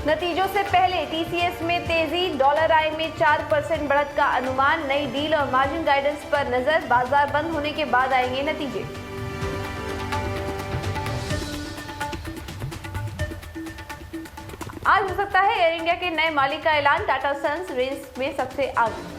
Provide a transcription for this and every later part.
नतीजों से पहले टीसीएस में तेजी, डॉलर आई में 4% बढ़त का अनुमान। नई डील और मार्जिन गाइडेंस पर नजर, बाजार बंद होने के बाद आएंगे नतीजे। आज हो सकता है एयर इंडिया के नए मालिक का ऐलान, टाटा सन्स रेस में सबसे आगे।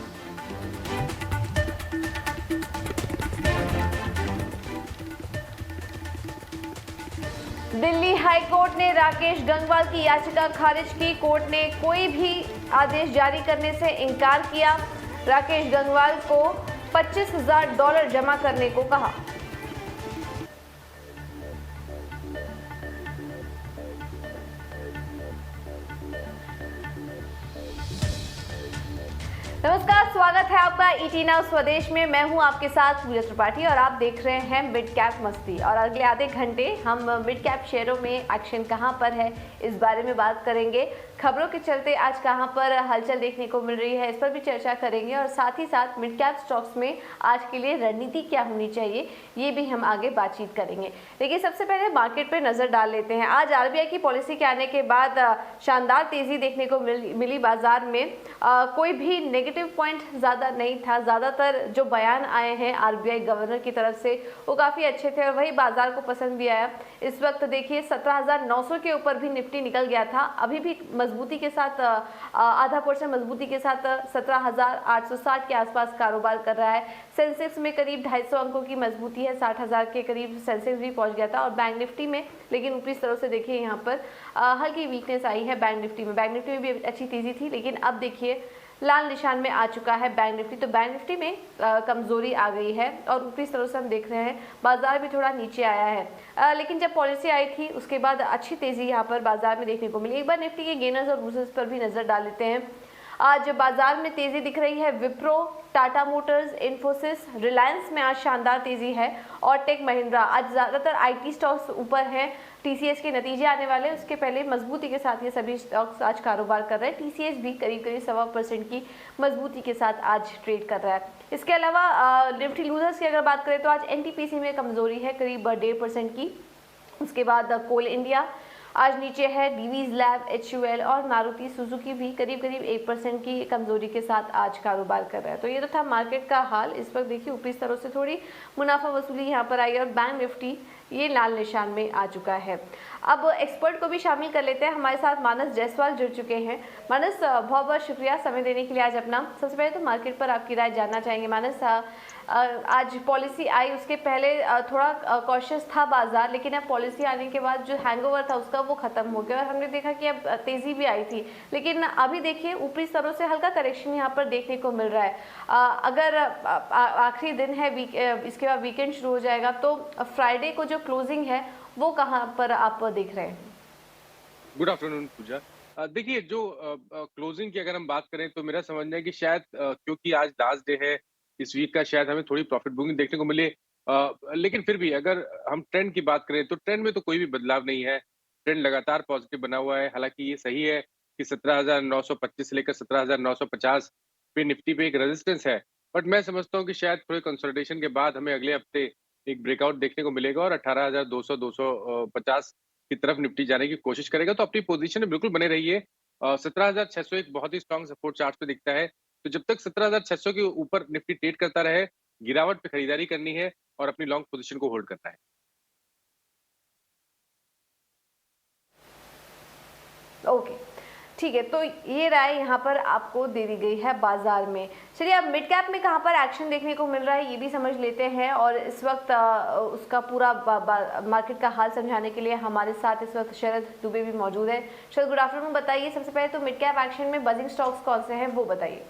दिल्ली हाई कोर्ट ने राकेश गंगवाल की याचिका खारिज की। कोर्ट ने कोई भी आदेश जारी करने से इनकार किया। राकेश गंगवाल को $25,000 जमा करने को कहा। नमस्कार, स्वागत है आपका ईटी नाउ स्वदेश में। मैं हूं आपके साथ पूजा त्रिपाठी और आप देख रहे हैं मिड कैप मस्ती। और अगले आधे घंटे हम मिड कैप शेयरों में एक्शन कहां पर है इस बारे में बात करेंगे। खबरों के चलते आज कहां पर हलचल देखने को मिल रही है इस पर भी चर्चा करेंगे। और साथ ही साथ मिड कैप स्टॉक्स में आज के लिए रणनीति क्या होनी चाहिए ये भी हम आगे बातचीत करेंगे। लेकिन सबसे पहले मार्केट पे नजर डाल लेते हैं। आज आरबीआई की पॉलिसी के आने के बाद शानदार तेजी देखने को मिली बाजार में। कोई भी नेगेटिव पॉइंट ज़्यादा नहीं था। ज़्यादातर जो बयान आए हैं आरबीआई गवर्नर की तरफ से वो काफ़ी अच्छे थे और वही बाजार को पसंद भी आया। इस वक्त देखिए 17,900 के ऊपर भी निफ्टी निकल गया था। अभी भी मजबूती के साथ आधा % मजबूती के साथ 17,860 के आसपास कारोबार कर रहा है। सेंसेक्स में करीब 250 अंकों की मजबूती है, 60,000 के करीब सेंसेक्स भी पहुंच गया था। और बैंक निफ्टी में लेकिन ऊपरी स्तरों से देखिए यहाँ पर हल्की वीकनेस आई है बैंक निफ्टी में। बैंक निफ्टी में भी अच्छी तेजी थी लेकिन अब देखिए लाल निशान में आ चुका है बैंक निफ्टी। तो बैंक निफ्टी में कमजोरी आ गई है और ऊपरी स्तरों से हम देख रहे हैं बाजार भी थोड़ा नीचे आया है। लेकिन जब पॉलिसी आई थी उसके बाद अच्छी तेजी यहाँ पर बाजार में देखने को मिली। एक बार निफ्टी के गेनर्स और लूजर्स पर भी नजर डाल लेते हैं। आज बाजार में तेजी दिख रही है। विप्रो, टाटा मोटर्स, इन्फोसिस, रिलायंस में आज शानदार तेजी है और टेक महिंद्रा। आज ज्यादातर आईटी स्टॉक्स ऊपर हैं। टीसीएस के नतीजे आने वाले उसके पहले मजबूती के साथ ये सभी स्टॉक्स आज कारोबार कर रहे हैं। टीसीएस भी करीब 1.25% की मजबूती के साथ आज ट्रेड कर रहा है। इसके अलावा निफ्टी लूजर्स की अगर बात करें तो आज एनटीपीसी में कमजोरी है करीब 1.5% की। उसके बाद कोल इंडिया आज नीचे है। डीवीज लैब, एचयूएल और मारुति सुजुकी भी करीब 1% की कमजोरी के साथ आज कारोबार कर रहा है। तो ये तो था मार्केट का हाल। इस वक्त देखिए ऊपरी स्तरों से थोड़ी मुनाफा वसूली यहाँ पर आई और बैंक निफ्टी ये लाल निशान में आ चुका है। अब एक्सपर्ट को भी शामिल कर लेते हैं। हमारे साथ मानस जायसवाल जुड़ चुके हैं। मानस, बहुत बहुत शुक्रिया समय देने के लिए आज अपना। सबसे पहले तो मार्केट पर आपकी राय जानना चाहेंगे। मानस, आज पॉलिसी आई उसके पहले थोड़ा कॉशियस था बाजार, लेकिन अब पॉलिसी आने के बाद जो हैंगओवर था उसका वो खत्म हो गया और हमने देखा कि अब तेजी भी आई थी। लेकिन अभी देखिए ऊपरी स्तरों से हल्का करेक्शन यहाँ पर देखने को मिल रहा है। अगर आखिरी दिन है इसके बाद वीकेंड शुरू हो जाएगा तो फ्राइडे को जो क्लोजिंग है वो कहाँ पर आप देख रहे हैं? गुड आफ्टरनून पूजा। देखिए जो क्लोजिंग की अगर हम बात करें तो मेरा समझना है कि शायद क्योंकि आज लास्ट डे है इस वीक का, शायद हमें थोड़ी प्रॉफिट बुकिंग देखने को मिले। लेकिन फिर भी अगर हम ट्रेंड की बात करें तो ट्रेंड में तो कोई भी बदलाव नहीं है। ट्रेंड लगातार पॉजिटिव बना हुआ है। हालांकि ये सही है कि 17,925 से लेकर 17,950 पे निफ्टी पे एक रेजिस्टेंस है, बट मैं समझता हूँ कि शायद थोड़े कंसोलिडेशन के बाद हमें अगले हफ्ते एक ब्रेकआउट देखने को मिलेगा और 18,200 250 की तरफ निफ्टी जाने की कोशिश करेगा। तो अपनी पोजीशन में बिल्कुल बने रहिए। 17,600 एक बहुत ही स्ट्रॉन्ग सपोर्ट चार्ट पे दिखता है। तो जब तक 17,600 के ऊपर निफ्टी ट्रेड करता रहे, गिरावट पे खरीदारी करनी है और अपनी लॉन्ग पोजीशन को होल्ड करना है। ओके, ठीक है। तो ये राय यहाँ पर आपको दे दी गई है बाजार में। चलिए अब मिड कैप में कहाँ पर एक्शन देखने को मिल रहा है ये भी समझ लेते हैं। और इस वक्त उसका पूरा मार्केट का हाल समझाने के लिए हमारे साथ इस वक्त शरद दुबे भी मौजूद है। शरद, गुड आफ्टरनून। बताइए सबसे पहले तो मिड कैप एक्शन में बजिंग स्टॉक्स कौन से हैं वो बताइए।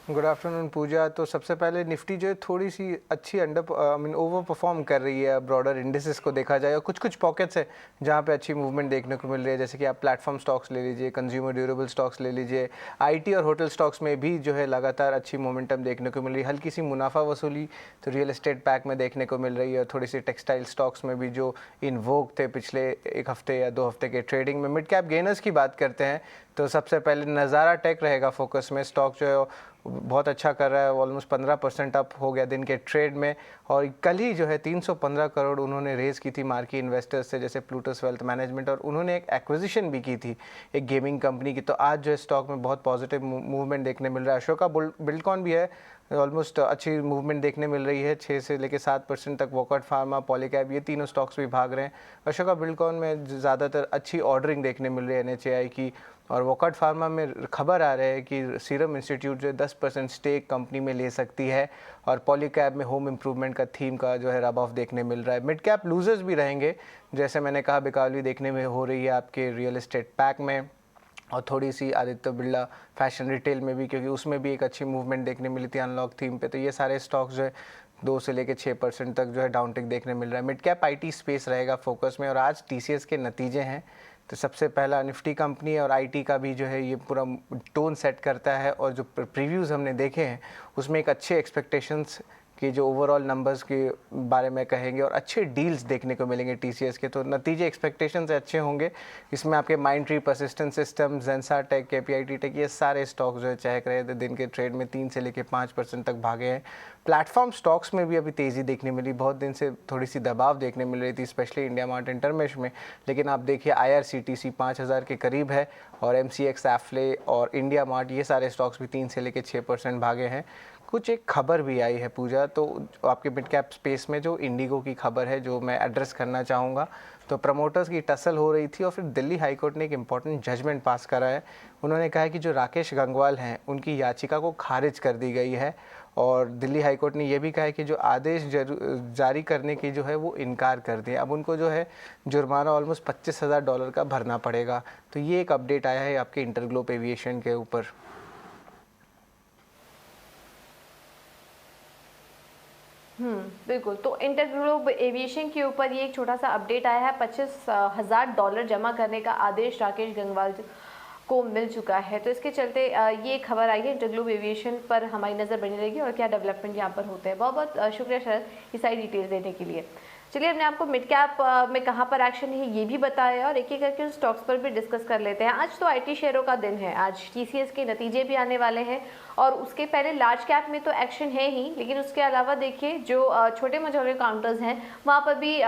गुड आफ्टरनून पूजा। तो सबसे पहले निफ्टी जो है थोड़ी सी अच्छी ओवर परफॉर्म कर रही है ब्रॉडर इंडिसेस को देखा जाए, और कुछ कुछ पॉकेट्स है जहाँ पे अच्छी मूवमेंट देखने को मिल रही है। जैसे कि आप प्लेटफॉर्म स्टॉक्स ले लीजिए, कंज्यूमर ड्यूरेबल स्टॉक्स ले लीजिए, आईटी और होटल स्टॉक्स में भी जो है लगातार अच्छी मोमेंटम देखने को मिल रही है। हल्की सी मुनाफा वसूली तो रियल एस्टेट पैक में देखने को मिल रही है। थोड़ी सी टेक्सटाइल स्टॉक्स में भी जो इन वोग थे पिछले एक हफ्ते या 2 हफ्ते के ट्रेडिंग में। मिड कैप गेनर्स की बात करते हैं तो सबसे पहले नज़ारा टेक रहेगा फोकस में। स्टॉक जो है बहुत अच्छा कर रहा है, ऑलमोस्ट 15% अप हो गया दिन के ट्रेड में। और कल ही जो है 315 करोड़ उन्होंने रेज़ की थी मार्की इन्वेस्टर्स से, जैसे प्लूटस वेल्थ मैनेजमेंट, और उन्होंने एक एक्विजिशन भी की थी एक गेमिंग कंपनी की। तो आज जो है स्टॉक में बहुत पॉजिटिव मूवमेंट देखने मिल रहा है। अशोका बिल्डकॉन भी है, ऑलमोस्ट अच्छी मूवमेंट देखने मिल रही है, 6 से लेकर 7% तक। वॉकआउट फार्मा, पॉलीकैब, ये तीनों स्टॉक्स भी भाग रहे हैं। अशोका बिल्डकॉन में ज़्यादातर अच्छी ऑर्डरिंग देखने मिल रही है NHAI की। और वॉकआउट फार्मा में खबर आ रहा है कि सीरम इंस्टीट्यूट जो 10% स्टेक कंपनी में ले सकती है। और पॉलीकैब में होम इंप्रूवमेंट का थीम का जो है रब ऑफ देखने मिल रहा है। मिड कैप लूजर्स भी रहेंगे, जैसे मैंने कहा बिकावली देखने में हो रही है आपके रियल एस्टेट पैक में, और थोड़ी सी आदित्य बिरला फैशन रिटेल में भी, क्योंकि उसमें भी एक अच्छी मूवमेंट देखने मिली थी अनलॉक थीम पे। तो ये सारे स्टॉक्स जो है 2 से लेकर 6% तक जो है डाउनटिक देखने मिल रहा है। मिड कैप IT स्पेस रहेगा फोकस में। और आज TCS के नतीजे हैं, तो सबसे पहला निफ्टी कंपनी और IT का भी जो है ये पूरा टोन सेट करता है। और जो प्रीव्यूज़ हमने देखे हैं उसमें एक अच्छे एक्सपेक्टेशंस कि जो ओवरऑल नंबर्स के बारे में कहेंगे और अच्छे डील्स देखने को मिलेंगे TCS के। तो नतीजे एक्सपेक्टेशन से अच्छे होंगे। इसमें आपके Mindtree, Persistent system, Zensar tech, KPIT tech, ये सारे स्टॉक्स जो है चहक रहे थे। दिन के ट्रेड में 3 से लेकर 5% तक भागे हैं। प्लेटफॉर्म स्टॉक्स में भी अभी तेज़ी देखने मिली, बहुत दिन से थोड़ी सी दबाव देखने मिल रही थी, स्पेशली इंडिया मार्ट इंटरमेश में। लेकिन आप देखिए IRCTC 5000 के करीब है, और MCX, एफले और इंडिया मार्ट, ये सारे स्टॉक्स भी 3 से लेकर 6% भागे हैं। कुछ एक खबर भी आई है पूजा, तो आपके मिड कैप स्पेस में जो इंडिगो की खबर है जो मैं एड्रेस करना चाहूँगा। तो प्रमोटर्स की टसल हो रही थी और फिर दिल्ली हाई कोर्ट ने एक इम्पॉर्टेंट जजमेंट पास करा है। उन्होंने कहा है कि जो राकेश गंगवाल हैं उनकी याचिका को खारिज कर दी गई है। और दिल्ली हाई कोर्ट ने यह भी कहा है कि जो आदेश जारी करने की जो है वो इनकार कर दिया। अब उनको जो है जुर्माना ऑलमोस्ट $25,000 का भरना पड़ेगा। तो ये एक अपडेट आया है आपके इंटरग्लोब एविएशन के ऊपर। बिल्कुल। तो इंटरग्लोब एविएशन के ऊपर ये एक छोटा सा अपडेट आया है। $25,000 जमा करने का आदेश राकेश गंगवाल को मिल चुका है। तो इसके चलते ये खबर आई है। इंटरग्लोब एविएशन पर हमारी नज़र बनी रहेगी और क्या डेवलपमेंट यहाँ पर होते हैं। बहुत बहुत शुक्रिया शरद ये सारी डिटेल्स देने के लिए। चलिए, हमने आपको मिड कैप में कहाँ पर एक्शन है ये भी बताया, और एक एक करके स्टॉक्स पर भी डिस्कस कर लेते हैं। आज तो IT शेयरों का दिन है। आज TCS के नतीजे भी आने वाले हैं, और उसके पहले लार्ज कैप में तो एक्शन है ही, लेकिन उसके अलावा देखिए जो छोटे मझोले काउंटर्स हैं वहाँ पर भी